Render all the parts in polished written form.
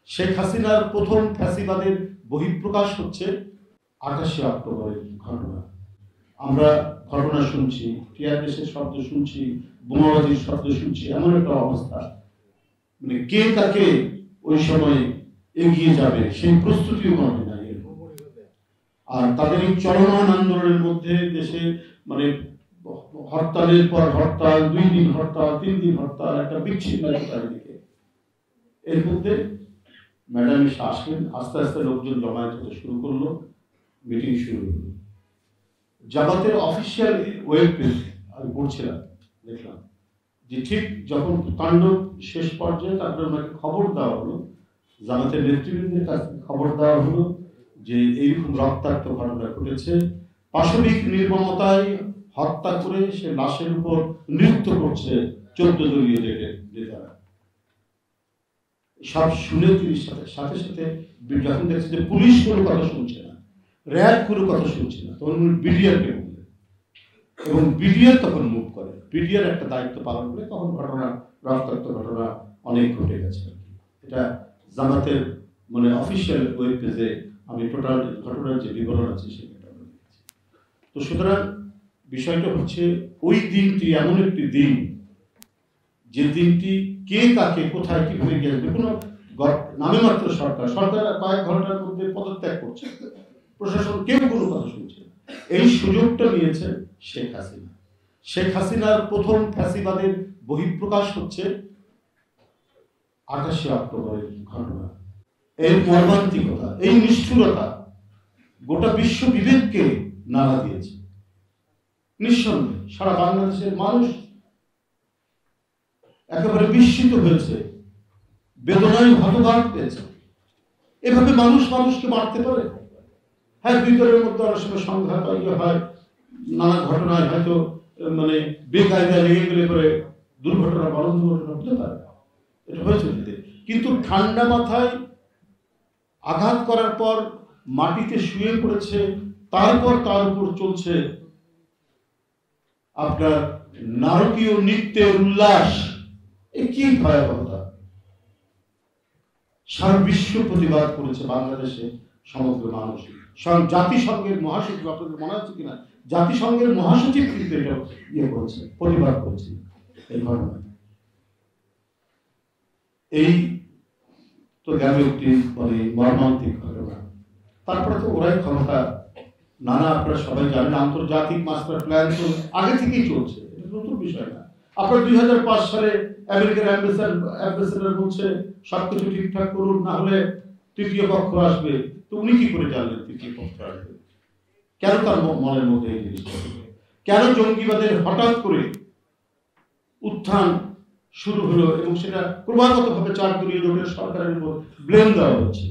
শেখ হাসিনার প্রথম ফ্যাসিবাদের বহিঃপ্রকাশ হচ্ছে 28শে অক্টোবরের ঘটনা। আমরা ঘটনা শুনছি, টিয়ার গ্যাসের শব্দ শুনছি, বোমাবাজির শব্দ শুনছি, এমন একটা অবস্থা, মানে কে তাকে ওই সময় এগিয়ে যাবে সেই প্রস্তুতিও মনে নাই। আর তাদের এই চলমান আন্দোলনের মধ্যে দেশে মানে হরতালের পর হরতাল, 2 দিন হরতাল, 3 দিন হরতাল, একটা বিচ্ছিন্ন চারিদিকে। এর মধ্যে ম্যাডাম এসে আসলেন, আস্তে আস্তে লোকজন জমায়েত হতে শুরু করলো, মিটিং শুরু হলো। জামাতের অফিসিয়াল ওয়েব পেজ আমি পড়ছিলাম, দেখলাম যে ঠিক যখন তাণ্ডব শেষ পর্যায়ে তারপরে ওনাকে খবর দেওয়া হলো, জামাতের নেতৃবৃন্দের কাছে খবর দেওয়া হলো যে এইরকম রক্তাক্ত ঘটনা ঘটেছে, পাশবিক নির্মমতায় হত্যা করে সে লাশের উপর নৃত্য করছে 14 দলীয় নেতারা। সব শুনে তিনি সাথে সাথে যখন দেখছে যে পুলিশ কোনো কথা শুনছে না, র্যাব কোনো কথা শুনছে না, তখন বিডিআরকে বললেন এবং বিডিআর তখন মুভ করে, বিডিআর একটা দায়িত্ব পালন করে। তখন ঘটনা, রক্তাক্ত ঘটনা অনেক ঘটে গেছে। এটা জামাতের মানে অফিসিয়াল ওয়েব পেজে আমি টোটাল ঘটনার যে বিবরণ আছে সেটা লিখেছি। তো সুতরাং বিষয়টা হচ্ছে ওই দিনটি এমন একটি দিন যে দিনটি কে কাকে কোথায় কিভাবে গেছে, কোনো নামে মাত্র সরকার কয়েক ঘন্টার মধ্যে পদত্যাগ করছে, প্রশাসন কেউ কোনো কথা শুনছে না। এই সুযোগটা নিয়েছে শেখ হাসিনা। শেখ হাসিনার প্রথম ফ্যাসিবাদের বহিঃপ্রকাশ হচ্ছে 28শে অক্টোবরের ঘটনা। এর মর্মান্তিকতা, এই নিষ্ঠুরতা গোটা বিশ্ব বিবেককে নাড়া দিয়েছে। নিঃসন্দেহে সারা বাংলাদেশের মানুষ একেবারে বিস্মিত হয়েছে, বেদনায় হতবাক পেয়েছে। এভাবে মানুষ মানুষকে মারতে পারে? হ্যাঁ, ভিতরের মধ্যে অনেক সময় সংঘাত হয়, নানা ঘটনায় হয়তো মানে বেকায়দা লেগে গেলে পরে দুর্ঘটনা, বড় দুর্ঘটনা হতে পারে, এটা হয়েছে। কিন্তু ঠান্ডা মাথায় আঘাত করার পর মাটিতে শুয়ে পড়েছে, তারপর তার উপর চলছে আপনার নারকীয় নৃত্যের উল্লাস। এ কি ভয়াবহতা! সারা বিশ্ব প্রতিবাদ করেছে, বাংলাদেশে সমগ্র মানুষ, জাতিসংঘের মহাসচিব, আপনাদের মনে আছে কিনা, জাতিসংঘের মহাসচিব কিন্তু এটা করেছে, প্রতিবাদ করেছে এই ঘটনায়। এই তো গেল একটি মানে মর্মান্তিক ঘটনা। তারপরে তো ওরাই ক্ষমতা, নানা আপনারা সবাই জানেন আন্তর্জাতিক মাস্টার প্ল্যান তো আগে থেকেই চলছে, এটা নতুন বিষয় না। আপনার 2005 সালে আমেরিকার অ্যাম্বাসেডর বলছে সবকিছু ঠিকঠাক করুন, না হলে তৃতীয় পক্ষ আসবে। তো উনি কি করে জানলেন তৃতীয় পক্ষ আসবে? কেন তার মনের মধ্যে এই জিনিসটা? কেন জঙ্গিবাদের হঠাৎ করে উত্থান শুরু হলো এবং সেটা ক্রমাগতভাবে 4 দলীয় জোটের সরকারের উপর ব্লেম দেওয়া হচ্ছে?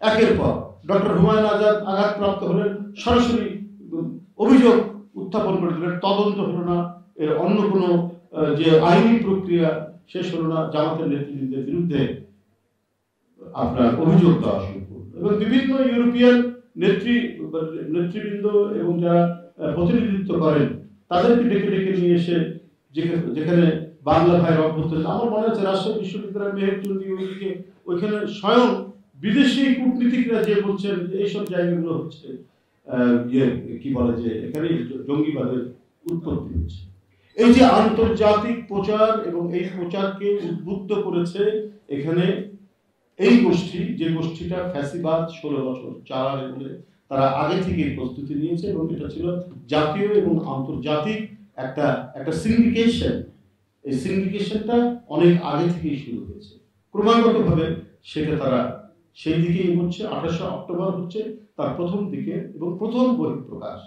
একের পর ডক্টর হুমায়ুন আজাদ আঘাতপ্রাপ্ত হলেন, সরাসরি অভিযোগ উত্থাপন করে দিলেন, তদন্ত হলো না, এর অন্য কোনো যে আইনি প্রক্রিয়া শেষ হলো না, জামাতের নেতৃবৃন্দের বিরুদ্ধে আপনার অভিযোগ দেওয়া শুরু করলো এবং বিভিন্ন ইউরোপিয়ান নেতৃবৃন্দ এবং যারা প্রতিনিধিত্ব করেন তাদেরকে ডেকে ডেকে নিয়ে এসে যেখানে বাংলা ভাইয়ের অভ্যর্থন, আমার মনে আছে রাজশাহী বিশ্ববিদ্যালয়ের মেহেরচন্ডী ওইদিকে, ওইখানে স্বয়ং বিদেশি কূটনীতিকরা যে বলছেন এইসব জায়গাগুলো হচ্ছে কি বলে যে এখানে জঙ্গিবাদের উৎপত্তি হচ্ছে। এই যে আন্তর্জাতিক প্রচার এবং এই প্রচারকে উদ্বুদ্ধ করেছে এখানে এই গোষ্ঠী, যে গোষ্ঠীটা ফ্যাসিবাদ 16 বছর চালাবে বলে তারা আগে থেকেই প্রস্তুতি নিয়েছে এবং এটা ছিল জাতীয় এবং আন্তর্জাতিক একটা সিন্ডিকেশন। এই সিন্ডিকেশনটা অনেক আগে থেকেই শুরু হয়েছে, ক্রমাগতভাবে সেটা তারা সেই দিকেই হচ্ছে। 28শে অক্টোবর হচ্ছে তার প্রথম দিকে এবং প্রথম বহিঃপ্রকাশ।